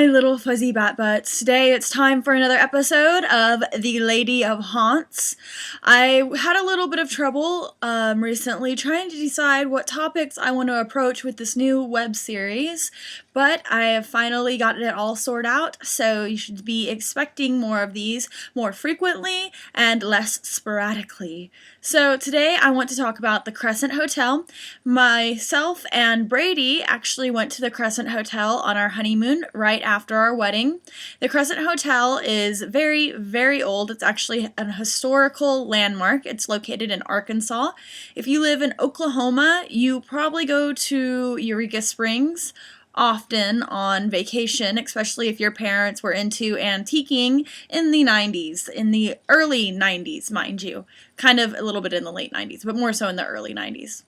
my little fuzzy bat butts. Today it's time for another episode of The Lady of Haunts. I had a little bit of trouble recently trying to decide what topics I want to approach with this new web series, but I have finally gotten it all sorted out, so you should be expecting more of these more frequently and less sporadically. So today I want to talk about the Crescent Hotel. Myself and Brady actually went to the Crescent Hotel on our honeymoon right after our wedding. The Crescent Hotel is very, very old. It's actually an historical landmark. It's located in Arkansas. If you live in Oklahoma, you probably go to Eureka Springs often on vacation, especially if your parents were into antiquing in the 90s, in the early 90s, mind you. Kind of a little bit in the late 90s, but more so in the early 90s.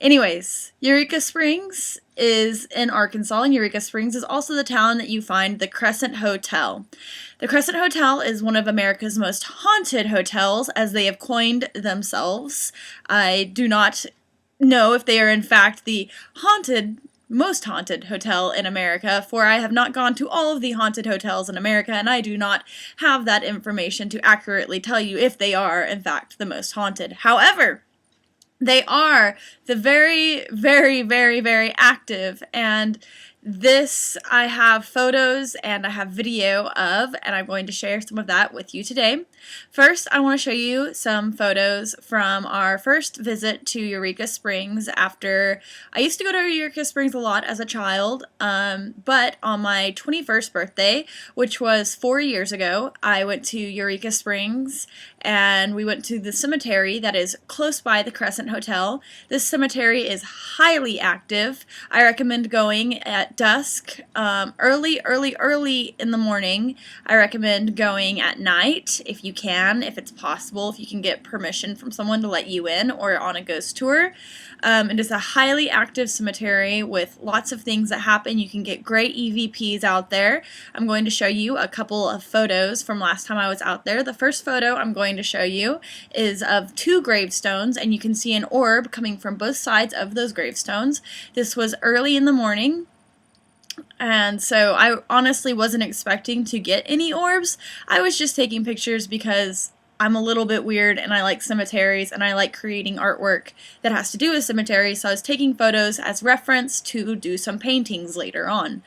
Anyways, Eureka Springs is in Arkansas, and Eureka Springs is also the town that you find the Crescent Hotel. The Crescent Hotel is one of America's most haunted hotels, as they have coined themselves. I do not know if they are in fact the most haunted hotel in America, for I have not gone to all of the haunted hotels in America, and I do not have that information to accurately tell you if they are, in fact, the most haunted. However, they are the very, very, very, very active, and this I have photos and I have video of, and I'm going to share some of that with you today. First, I want to show you some photos from our first visit to Eureka Springs after I used to go to Eureka Springs a lot as a child, but on my 21st birthday, which was 4 years ago, I went to Eureka Springs and we went to the cemetery that is close by the Crescent Hotel. This cemetery is highly active. I recommend going at dusk, early in the morning. I recommend going at night if you can, if it's possible, if you can get permission from someone to let you in or on a ghost tour. It is a highly active cemetery with lots of things that happen. You can get great EVPs out there. I'm going to show you a couple of photos from last time I was out there. The first photo I'm going to show you is of two gravestones, and you can see an orb coming from both sides of those gravestones. This was early in the morning, and so I honestly wasn't expecting to get any orbs. I was just taking pictures because I'm a little bit weird and I like cemeteries and I like creating artwork that has to do with cemeteries, so I was taking photos as reference to do some paintings later on.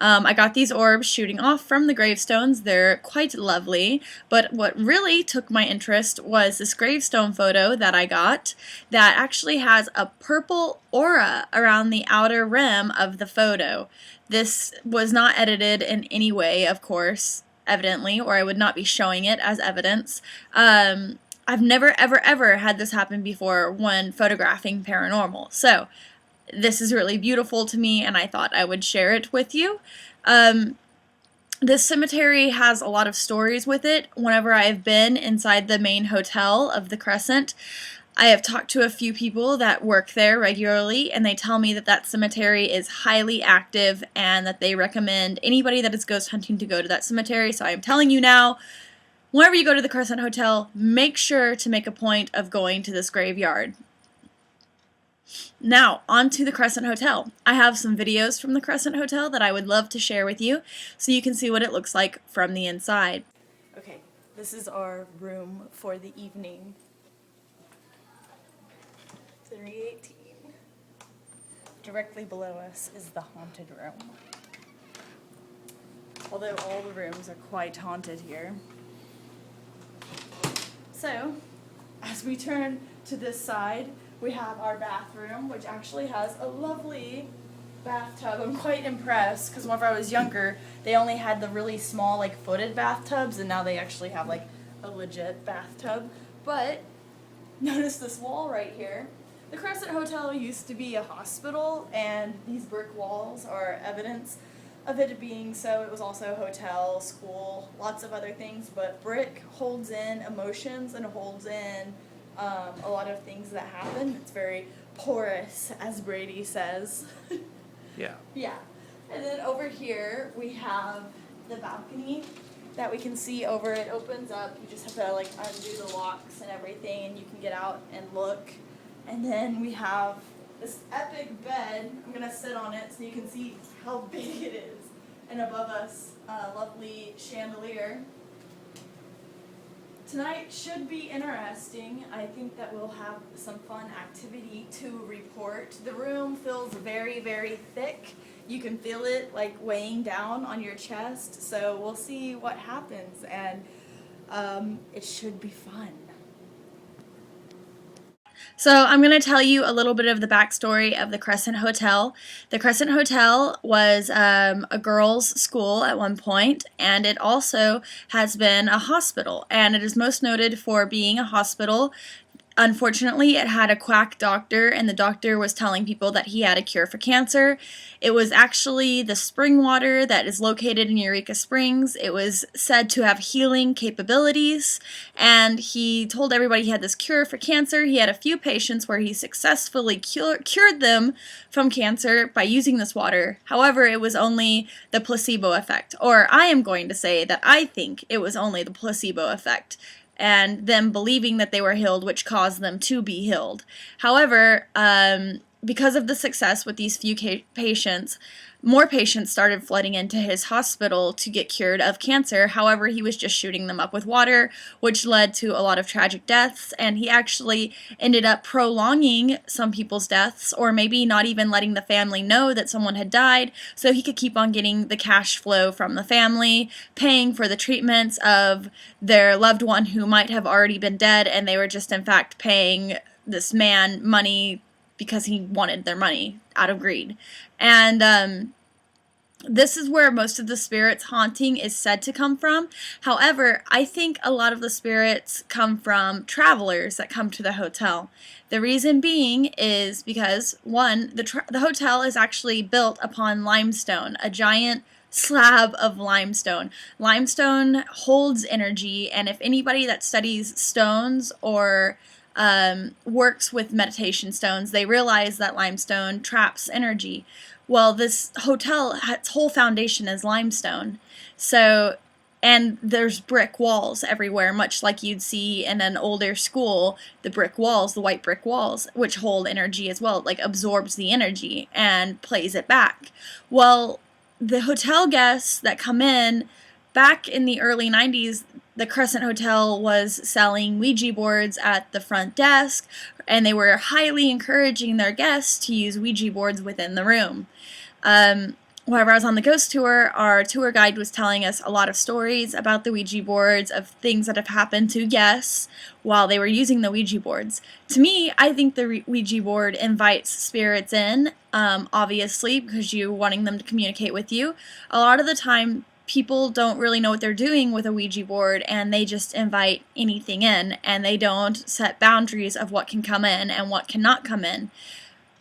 I got these orbs shooting off from the gravestones. They're quite lovely, but what really took my interest was this gravestone photo that I got that actually has a purple aura around the outer rim of the photo. This was not edited in any way, of course, evidently, or I would not be showing it as evidence. I've never ever had this happen before when photographing paranormal, so this is really beautiful to me and I thought I would share it with you. This cemetery has a lot of stories with it. Whenever I have been inside the main hotel of the Crescent, I have talked to a few people that work there regularly, and they tell me that that cemetery is highly active and that they recommend anybody that is ghost hunting to go to that cemetery. So I am telling you now, whenever you go to the Crescent Hotel, make sure to make a point of going to this graveyard. Now, on to the Crescent Hotel. I have some videos from the Crescent Hotel that I would love to share with you so you can see what it looks like from the inside. Okay, this is our room for the evening. 318. Directly below us is the haunted room. Although all the rooms are quite haunted here. So, as we turn to this side, we have our bathroom, which actually has a lovely bathtub. I'm quite impressed, because whenever I was younger, they only had the really small, like, footed bathtubs, and now they actually have, like, a legit bathtub. But, notice this wall right here. The Crescent Hotel used to be a hospital, and these brick walls are evidence of it being so. It was also a hotel, school, lots of other things, but brick holds in emotions and holds in a lot of things that happen. It's very porous, as Brady says. Yeah. Yeah. And then over here we have the balcony that we can see over. It opens up. You just have to like undo the locks and everything, and you can get out and look. And then we have this epic bed. I'm gonna sit on it so you can see how big it is. and above us a lovely chandelier. Tonight should be interesting. I think that we'll have some fun activity to report. The room feels very, very thick. You can feel it like weighing down on your chest, so we'll see what happens, and it should be fun. So I'm going to tell you a little bit of the backstory of the Crescent Hotel. The Crescent Hotel was a girls' school at one point, and it also has been a hospital, and it is most noted for being a hospital. Unfortunately, it had a quack doctor, and the doctor was telling people that he had a cure for cancer. It was actually the spring water that is located in Eureka Springs. It was said to have healing capabilities, and he told everybody he had this cure for cancer. He had a few patients where he successfully cured them from cancer by using this water. However, it was only the placebo effect, or I am going to say that I think it was only the placebo effect, and them believing that they were healed, which caused them to be healed. However, because of the success with these few patients, more patients started flooding into his hospital to get cured of cancer. However, he was just shooting them up with water, which led to a lot of tragic deaths, and he actually ended up prolonging some people's deaths, or maybe not even letting the family know that someone had died, so he could keep on getting the cash flow from the family, paying for the treatments of their loved one who might have already been dead, and they were just in fact paying this man money because he wanted their money out of greed. And this is where most of the spirits haunting is said to come from. However, I think a lot of the spirits come from travelers that come to the hotel. The reason being is because, one, the hotel is actually built upon limestone, a giant slab of limestone. Limestone holds energy, and if anybody that studies stones or works with meditation stones, they realize that limestone traps energy. Well, this hotel, its whole foundation is limestone. So, and there's brick walls everywhere, much like you'd see in an older school, the brick walls, the white brick walls, which hold energy as well, like absorbs the energy and plays it back. Well, the hotel guests that come in, back in the early 90s, the Crescent Hotel was selling Ouija boards at the front desk, and they were highly encouraging their guests to use Ouija boards within the room. Whenever I was on the ghost tour, our tour guide was telling us a lot of stories about the Ouija boards, of things that have happened to guests while they were using the Ouija boards. To me, I think the Ouija board invites spirits in, obviously, because you're wanting them to communicate with you. A lot of the time, people don't really know what they're doing with a Ouija board, and they just invite anything in, and they don't set boundaries of what can come in and what cannot come in.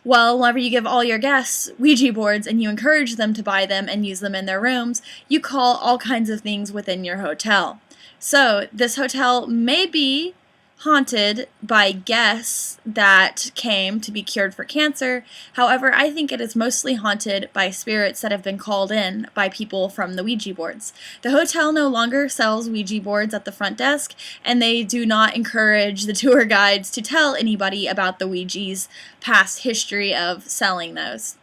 Well, whenever you give all your guests Ouija boards and you encourage them to buy them and use them in their rooms, you call all kinds of things within your hotel. So, this hotel may be haunted by guests that came to be cured for cancer. However, I think it is mostly haunted by spirits that have been called in by people from the Ouija boards. The hotel no longer sells Ouija boards at the front desk, and they do not encourage the tour guides to tell anybody about the Ouija's past history of selling those.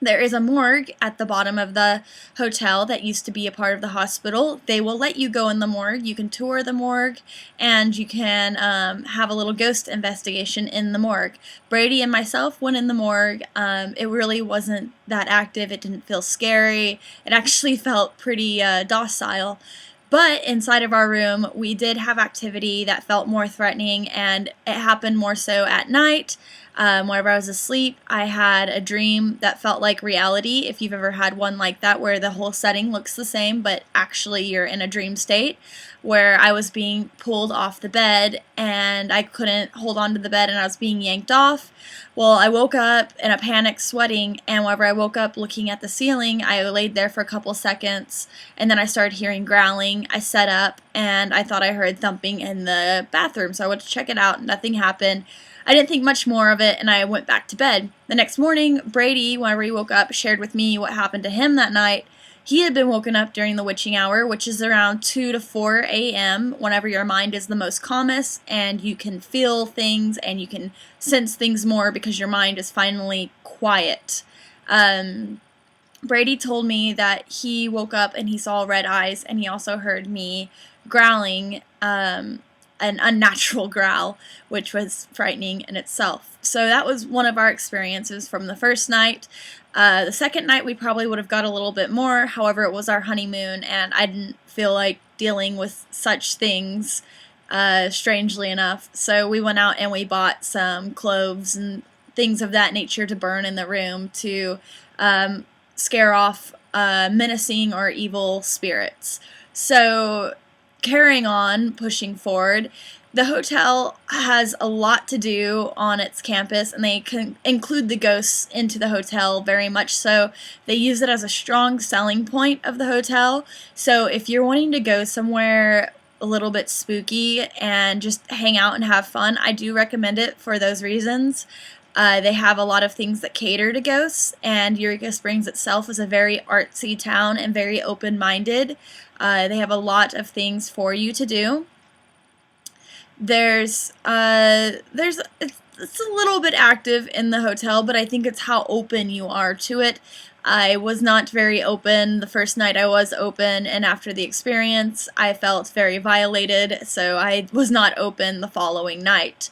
There is a morgue at the bottom of the hotel that used to be a part of the hospital. They will let you go in the morgue. You can tour the morgue, and you can have a little ghost investigation in the morgue. Brady and myself went in the morgue. It really wasn't that active. It didn't feel scary. It actually felt pretty docile. But inside of our room, we did have activity that felt more threatening, and it happened more so at night. Whenever I was asleep, I had a dream that felt like reality. If you've ever had one like that, where the whole setting looks the same, but actually you're in a dream state, where I was being pulled off the bed, and I couldn't hold on to the bed, and I was being yanked off. Well, I woke up in a panic, sweating, and whenever I woke up looking at the ceiling, I laid there for a couple seconds, and then I started hearing growling. I sat up, and I thought I heard thumping in the bathroom, so I went to check it out. Nothing happened. I didn't think much more of it, and I went back to bed. The next morning, Brady, whenever he woke up, shared with me what happened to him that night. He had been woken up during the witching hour, which is around 2 to 4 a.m., whenever your mind is the most calmest, and you can feel things, and you can sense things more because your mind is finally quiet. Brady told me that he woke up and he saw red eyes, and he also heard me growling, an unnatural growl, which was frightening in itself. So that was one of our experiences from the first night. The second night we probably would have got a little bit more, however it was our honeymoon and I didn't feel like dealing with such things, strangely enough. So we went out and we bought some cloves and things of that nature to burn in the room to scare off menacing or evil spirits. So carrying on, pushing forward, the hotel has a lot to do on its campus, and they can include the ghosts into the hotel very much so. They use it as a strong selling point of the hotel. So if you're wanting to go somewhere a little bit spooky and just hang out and have fun, I do recommend it for those reasons. They have a lot of things that cater to ghosts, and Eureka Springs itself is a very artsy town and very open-minded. They have a lot of things for you to do. It's a little bit active in the hotel, but I think it's how open you are to it. I was not very open the first night I was open, and after the experience, I felt very violated, so I was not open the following night.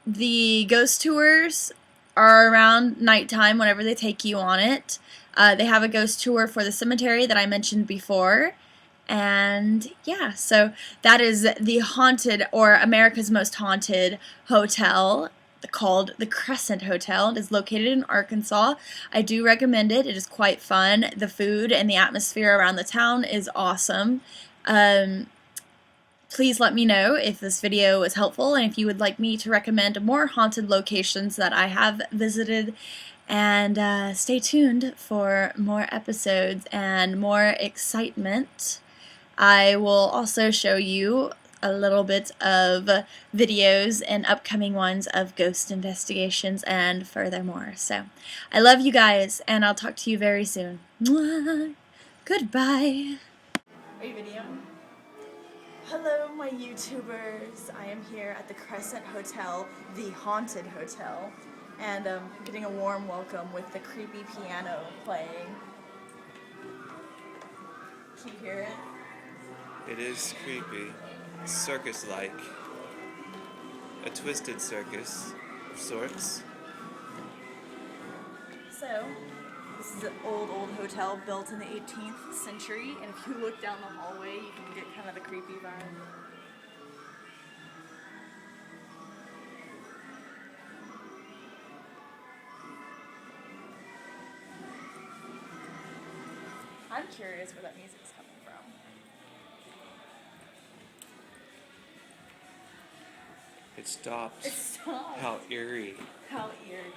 The ghost tours are around nighttime whenever they take you on it. They have a ghost tour for the cemetery that I mentioned before. And yeah, so that is the haunted, or America's Most Haunted hotel, called the Crescent Hotel. It is located in Arkansas. I do recommend it. It is quite fun. The food and the atmosphere around the town is awesome. Please let me know if this video was helpful and if you would like me to recommend more haunted locations that I have visited. And stay tuned for more episodes and more excitement. I will also show you a little bit of videos and upcoming ones of ghost investigations and furthermore. So I love you guys, and I'll talk to you very soon. Mwah. Goodbye. Are you videoing? Hello, my YouTubers. I am here at the Crescent Hotel, the haunted hotel, and getting a warm welcome with the creepy piano playing. Can you hear it? It is creepy. Circus-like. A twisted circus of sorts. So, this is an old hotel built in the 18th century, and if you look down the hallway, you can get kind of the creepy vibe. I'm curious where that music's coming from. It stopped. It stopped. How eerie. How eerie.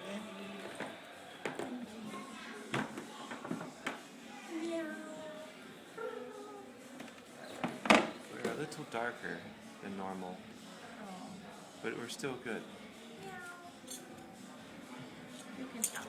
We're a little darker than normal, but we're still good. You can stop.